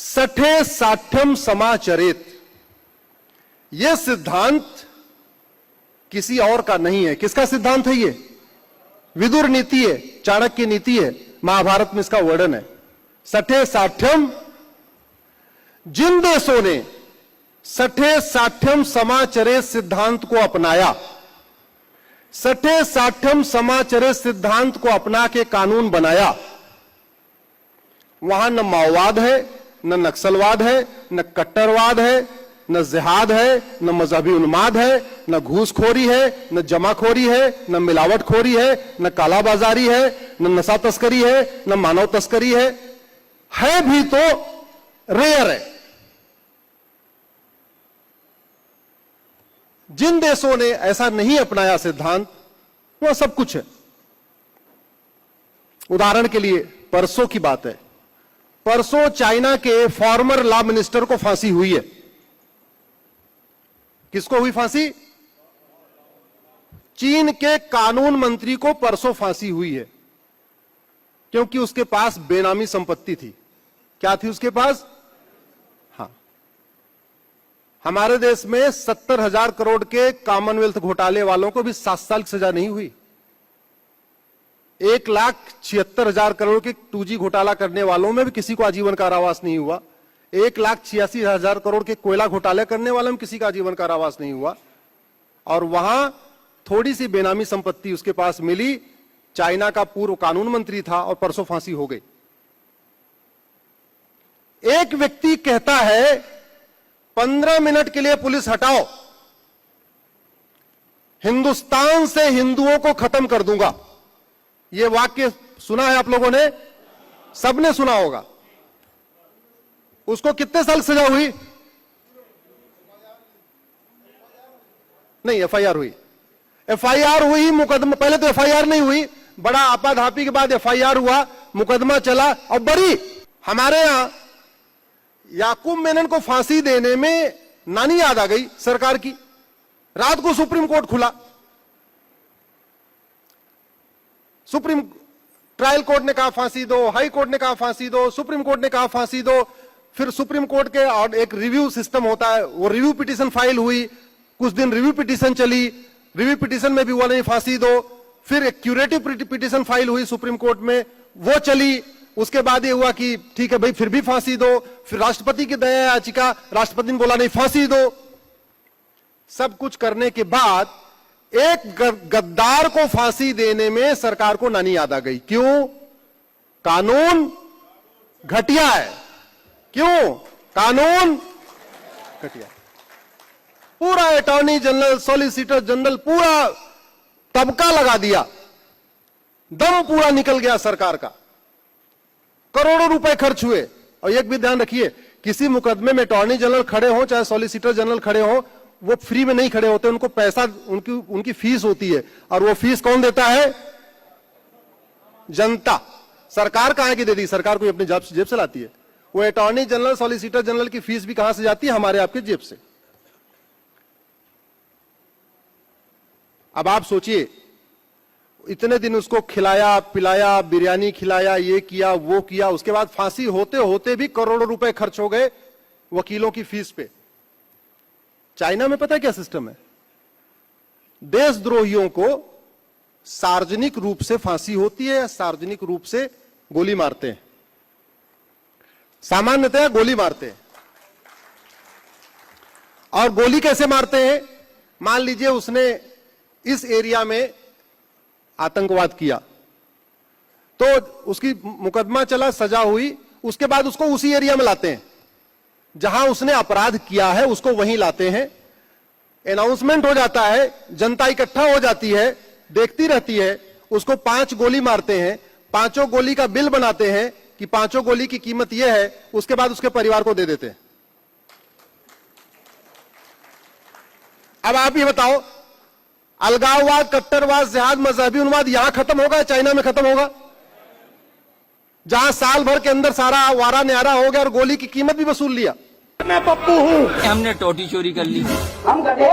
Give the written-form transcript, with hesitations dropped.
सठे साठ्यम समाचरेत, यह सिद्धांत किसी और का नहीं है। किसका सिद्धांत है? ये विदुर नीति है, चाणक्य नीति है, महाभारत में इसका वर्णन है। सठे साठ्यम, जिन देशों ने सठे साठ्यम समाचरेत सिद्धांत को अपनाया, सठे साठ्यम समाचरेत सिद्धांत को अपना के कानून बनाया, वहां न माओवाद है, न नक्सलवाद है, न कट्टरवाद है, न जिहाद है, न मजहबी उन्माद है, न घूसखोरी है, न जमाखोरी है, न मिलावटखोरी है, न कालाबाजारी है, न नशा तस्करी है, न मानव तस्करी है भी तो रेयर है। जिन देशों ने ऐसा नहीं अपनाया सिद्धांत, वह सब कुछ है। उदाहरण के लिए परसों की बात है, परसों चाइना के फॉर्मर लॉ मिनिस्टर को फांसी हुई है। किसको हुई फांसी? चीन के कानून मंत्री को परसों फांसी हुई है, क्योंकि उसके पास बेनामी संपत्ति थी। क्या थी उसके पास? हां, हमारे देश में 70,000 करोड़ के कॉमनवेल्थ घोटाले वालों को भी 7 साल की सजा नहीं हुई। 1,76,000 करोड़ के 2G घोटाला करने वालों में भी किसी को आजीवन कारावास नहीं हुआ। 1,86,000 करोड़ के कोयला घोटाले करने वाले में किसी का आजीवन कारावास नहीं हुआ। और वहां थोड़ी सी बेनामी संपत्ति उसके पास मिली, चाइना का पूर्व कानून मंत्री था, और परसों फांसी हो गई। एक व्यक्ति कहता है 15 मिनट के लिए पुलिस हटाओ, हिंदुस्तान से हिंदुओं को खत्म कर दूंगा। यह वाक्य सुना है आप लोगों ने? सबने सुना होगा। उसको कितने साल सजा हुई? नहीं, एफआईआर हुई। एफआईआर हुई, मुकदमा, पहले तो एफआईआर नहीं हुई, बड़ा आपाधापी के बाद एफआईआर हुआ, मुकदमा चला और बरी। हमारे यहां याकूब मेनन को फांसी देने में नानी याद आ गई सरकार की। रात को सुप्रीम कोर्ट खुला, सुप्रीम ट्रायल कोर्ट ने कहा फांसी दो, हाई कोर्ट ने कहा फांसी दो, सुप्रीम कोर्ट ने कहा फांसी दो। फिर सुप्रीम कोर्ट के और एक रिव्यू सिस्टम होता है, वो रिव्यू पिटीशन फाइल हुई, कुछ दिन रिव्यू पिटीशन चली, रिव्यू पिटीशन में भी हुआ नहीं फांसी दो। फिर एक क्यूरेटिव पिटीशन फाइल हुई सुप्रीम कोर्ट में, वो चली। उसके बाद ये हुआ कि ठीक है भाई फिर भी फांसी दो। फिर राष्ट्रपति की दया याचिका, राष्ट्रपति ने बोला नहीं फांसी दो। सब कुछ करने के बाद एक गद्दार को फांसी देने में सरकार को नानी याद आ गई। क्यों? कानून घटिया है। क्यों? कानून घटिया। पूरा अटॉर्नी जनरल, सॉलिसिटर जनरल, पूरा तबका लगा दिया, दम पूरा निकल गया सरकार का। करोड़ों रुपए खर्च हुए। और एक भी ध्यान रखिए, किसी मुकदमे में अटॉर्नी जनरल खड़े हो चाहे सॉलिसिटर जनरल खड़े हो, वो फ्री में नहीं खड़े होते, उनको पैसा, उनकी फीस होती है। और वो फीस कौन देता है? जनता। सरकार कहां की दे दी? सरकार को अपनी जेब से लाती है। वो अटॉर्नी जनरल, सॉलिसिटर जनरल की फीस भी कहां से जाती है? हमारे आपके जेब से। अब आप सोचिए, इतने दिन उसको खिलाया पिलाया, बिरयानी खिलाया, ये किया वो किया, उसके बाद फांसी होते होते भी करोड़ों रुपए खर्च हो गए वकीलों की फीस पे। चाइना में पता है क्या सिस्टम है? देशद्रोहियों को सार्वजनिक रूप से फांसी होती है, सार्वजनिक रूप से गोली मारते हैं। सामान्यतः गोली मारते हैं। और गोली कैसे मारते हैं? मान लीजिए उसने इस एरिया में आतंकवाद किया, तो उसकी मुकदमा चला, सजा हुई, उसके बाद उसको उसी एरिया में लाते हैं जहां उसने अपराध किया है, उसको वहीं लाते हैं। अनाउंसमेंट हो जाता है, जनता इकट्ठा हो जाती है, देखती रहती है, उसको 5 गोली मारते हैं, 5 गोली का बिल बनाते हैं कि 5 गोली की कीमत यह है, उसके बाद उसके परिवार को दे देते हैं। अब आप ये बताओ, अलगाववाद, कट्टरवाद, जिहाद, मजहबी उन्माद यहां खत्म होगा, चाइना में खत्म होगा? जहां साल भर के अंदर सारा वारा न्यारा हो गया और गोली की कीमत भी वसूल लिया। मैं पप्पू हूं, हमने टोटी चोरी कर ली, हम गधे।